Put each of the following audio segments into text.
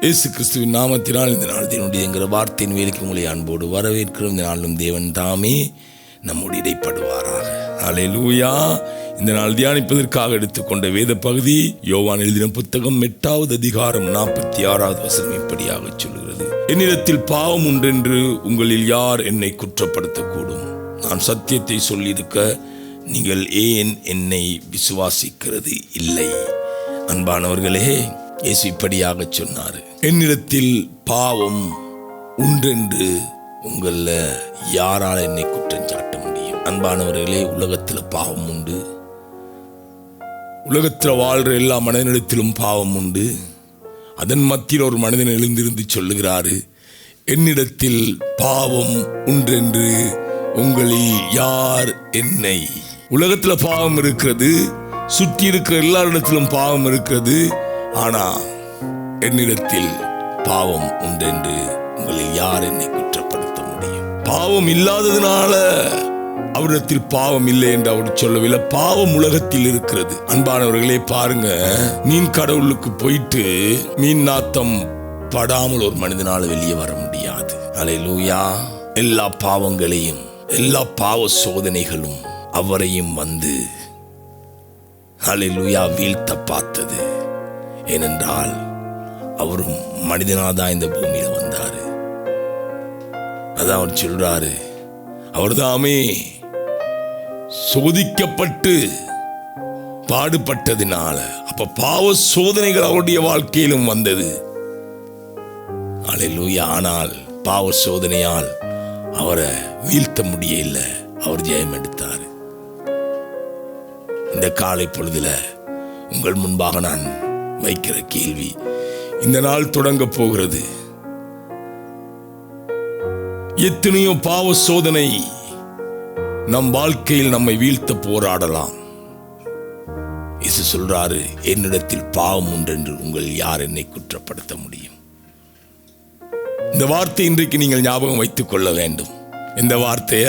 இயேசு கிறிஸ்துவின் நாமத்தினால் இந்த நாள் தேவனுடைய என்கிற வார்த்தையின் வேலைக்கு உங்களை அன்போடு வரவேற்கிறோம். இந்த நாளும் தேவன் தாமே நம்முடைய இடைப்படுவாராக. அல்லேலூயா. இந்த நாள் தியானிப்பதற்காக எடுத்துக்கொண்ட வேத பகுதி யோவான் எழுதின புத்தகம் 8வது அதிகாரம் 46வது வசனம் இப்படியாக சொல்கிறது: என்னிடத்தில் பாவம் உண்டென்று உங்களில் யார் என்னை குற்றப்படுத்தக்கூடும்? நான் சத்தியத்தை சொல்லியிருக்க நீங்கள் ஏன் என்னை விசுவாசிக்கிறது இல்லை? அன்பானவர்களே, இயேசு இப்படியாக சொன்னார், என்னிடத்தில் பாவம் உண்டென்று உங்கள யாரால் என்னை குற்றம் சாட்ட முடியும்? அன்பானவர்களே, உலகத்தில் பாவம் உண்டு. உலகத்தில் வாழ்ற எல்லா மனிதனிடத்திலும் பாவம் உண்டு. அதன் மத்தியில் ஒரு மனிதன் எழுந்திருந்து சொல்லுகிறாரு, என்னிடத்தில் பாவம் உண்டென்று உங்களில் யார் என்னை. உலகத்தில் பாவம் இருக்கிறது, சுற்றி இருக்கிற எல்லாரிடத்திலும் பாவம் இருக்கிறது. ஆனா என்னிடத்தில் பாவம் உண்டென்று உங்களில் யார் என்னை குற்றப்படுத்த முடியும்? பாவம் இல்லாததுனால அவரிடத்தில் பாவம் இல்லை என்று அவர் சொல்லவில்லை. பாவம் உலகத்தில் இருக்கிறது. அன்பானவர்களே, பாருங்க, மீன் கடவுளுக்கு போயிட்டு மீன் நாத்தம் படாமல் ஒரு மனிதனால் வெளியே வர முடியாது. அல்லேலூயா. எல்லா பாவங்களையும், எல்லா பாவ சோதனைகளும் அவரையும் வந்து அல்லேலூயா வீழ்த்த பார்த்தது. ஏனென்றால் அவரும் மனிதனாதான் இந்த பூமியில வந்தாரு. அதான் அவர் சொல்றாரு, அவர்தாமே சோதிக்கப்பட்டு பாடுபட்டதினால. அப்ப பாவ சோதனைகள் அவருடைய வாழ்க்கையிலும் வந்தது. அல்லேலூயா. ஆனால் பாவ சோதனையால் அவரை வீழ்த்த முடியல. அவர் ஜெயம் எடுத்தார். இந்த காலை பொழுதுல உங்கள் முன்பாக நான் வைக்கிற கேள்வி, இந்த நாள் தொடங்க போகிறது. எத்தனையோ பாவ சோதனை நம் வாழ்க்கையில் நம்மை வீழ்த்த போராடலாம். இயேசு சொல்றாரு, என்னிடத்தில் பாவம் உண்டென்று உங்கள் யார் என்னை குற்றப்படுத்த முடியும்? இந்த வார்த்தை இன்றைக்கு நீங்கள் ஞாபகம் வைத்துக் கொள்ள வேண்டும். இந்த வார்த்தைய,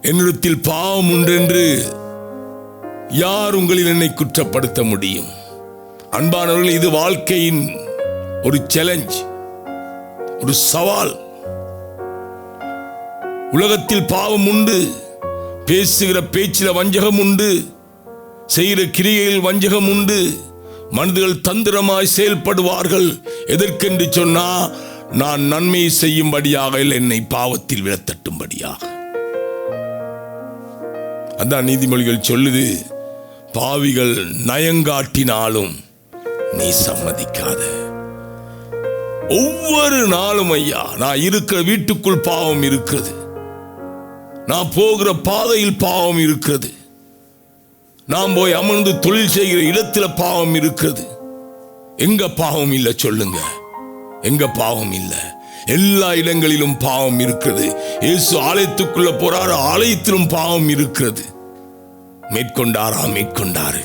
என்னிடத்தில் பாவம் உண்டென்று யார் உங்களில் என்னை குற்றப்படுத்த முடியும்? அன்பானவர்கள், இது வாழ்க்கையின் ஒரு சேலஞ்ச், ஒரு சவால். உலகத்தில் பாவம் உண்டு. பேசுகிற பேச்சில வஞ்சகம் உண்டு, செய்கிற கிரியையில் வஞ்சகம் உண்டு. மனிதர்கள் தந்திரமாய் செயல்படுவார்கள். எதற்கென்று சொன்னா, நான் நன்மை செய்யும்படியாக, என்னை பாவத்தில் விழத்தட்டும்படியாக. அதான் நீதிமொழிகள் சொல்லுது, பாவிகள் நயங்காட்டினாலும் நீ சம்மதிக்காத. ஒவ்வொரு நாளும் ஐயா, நான் இருக்கிற வீட்டுக்குள் பாவம் இருக்கிறது, நான் போகிற பாதையில் பாவம் இருக்கிறது, நான் போய் அமர்ந்து தொழில் செய்கிற இடத்துல பாவம் இருக்கிறது. எங்க பாவம் இல்லை சொல்லுங்க? எங்க பாவம் இல்லை? எல்லா இடங்களிலும் பாவம் இருக்கிறது. இயேசு ஆலயத்துக்குள்ள போறாரு, ஆலயத்திலும் பாவம் இருக்கிறது. மேற்கொண்டாரா? மேற்கொண்டாரு.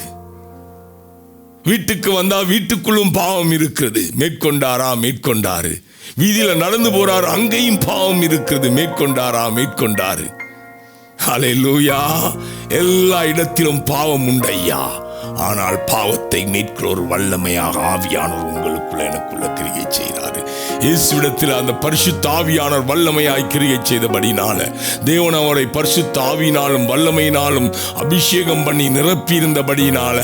வீட்டுக்கு வந்தா வீட்டுக்குள்ளும் பாவம் இருக்கிறது. மேற்கொண்டாரா? மேற்கொண்டாரு. வீதியில நடந்து போறாரு, அங்கேயும் பாவம் இருக்கிறது. மேற்கொண்டாரா? மேற்கொண்டாரு. அல்லேலூயா. எல்லா இடத்திலும் பாவம் உண்டையா. ஆனால் பாவத்தை மீட்கிற ஒரு வல்லமையாக ஆவியானவர் உங்களுக்குள்ள எனக்குள்ள கிரியை செய்கிறாரு. இயேசுவிடத்தில் அந்த பரிசுத்த ஆவியானவர் வல்லமையாய் கிரியை செய்தபடினால, தேவன் அவரை பரிசுத்த ஆவியினாலும் வல்லமையினாலும் அபிஷேகம் பண்ணி நிரப்பி இருந்தபடியினால,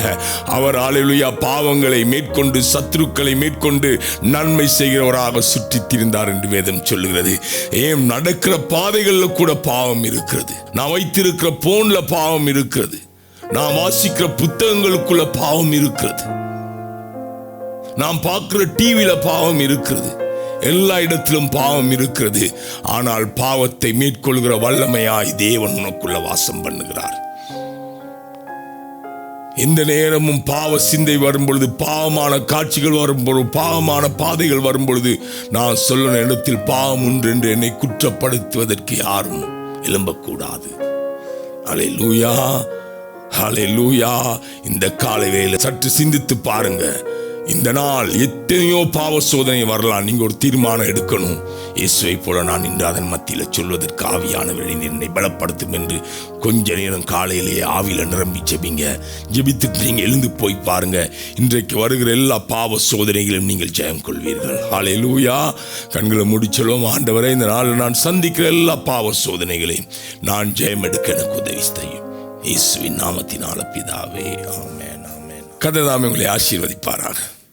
அவர் அல்லேலூயா பாவங்களை மேற்கொண்டு, சத்துருக்களை மேற்கொண்டு நன்மை செய்கிறவராக சுற்றித் திரிந்தார் என்று வேதம் சொல்லுகிறது. ஏன் நடக்கிற பாதைகளில் கூட பாவம் இருக்கிறது. நான் வைத்திருக்கிற போன்ல பாவம் இருக்கிறது. நான் வாசிக்கிற புத்தகங்களுக்குள்ள பாவம் இருக்கிறது. நாம் பார்க்கிற டிவியில பாவம் இருக்கிறது. எல்லா இடத்திலும் பாவம் இருக்கிறது. ஆனால் பாவத்தை மேற்கொள்கிற வல்லமையாய் தேவன் உனக்குள்ள வாசம் பண்ணுகிறார். எந்த நேரமும் பாவ சிந்தை வரும்பொழுது, பாவமான காட்சிகள் வரும்பொழுது, பாவமான பாதைகள் வரும்பொழுது, நான் சொல்லுற இடத்தில் பாவம் உண்டு என்று என்னை குற்றப்படுத்துவதற்கு யாரும் எழும்பக்கூடாது. அல்லேலூயா. ஹல்லேலூயா. இந்த காலை வேளை சற்று சிந்தித்து பாருங்க. இந்த நாள் எத்தனையோ பாவ சோதனை வரலாம். நீங்க ஒரு தீர்மானம் எடுக்கணும். இயேசுவை போல நான் இன்று அதன் மத்தியில் சொல்வதற்கு ஆவியானவரை என்னை பலப்படுத்தும் என்று கொஞ்ச நேரம் காலையிலேயே ஆவியில நிரம்பி ஜெபிங்க. ஜெபித்துட்டு நீங்க எழுந்து போய் பாருங்க. இன்றைக்கு வருகிற எல்லா பாவ சோதனைகளும் நீங்கள் ஜெயம் கொள்வீர்கள். ஹல்லேலூயா. கண்களை முடிச்சலும், ஆண்டவரே, இந்த நாளில் நான் சந்திக்கிற எல்லா பாவ சோதனைகளையும் நான் ஜெயம் எடுக்க எனக்கு உதவி செய்யும். இயேசுவின் நாமத்தினால பிதாவே, ஆமென், ஆமென். கர்த்தர் தாமே உங்களை ஆசீர்வதிப்பாராக.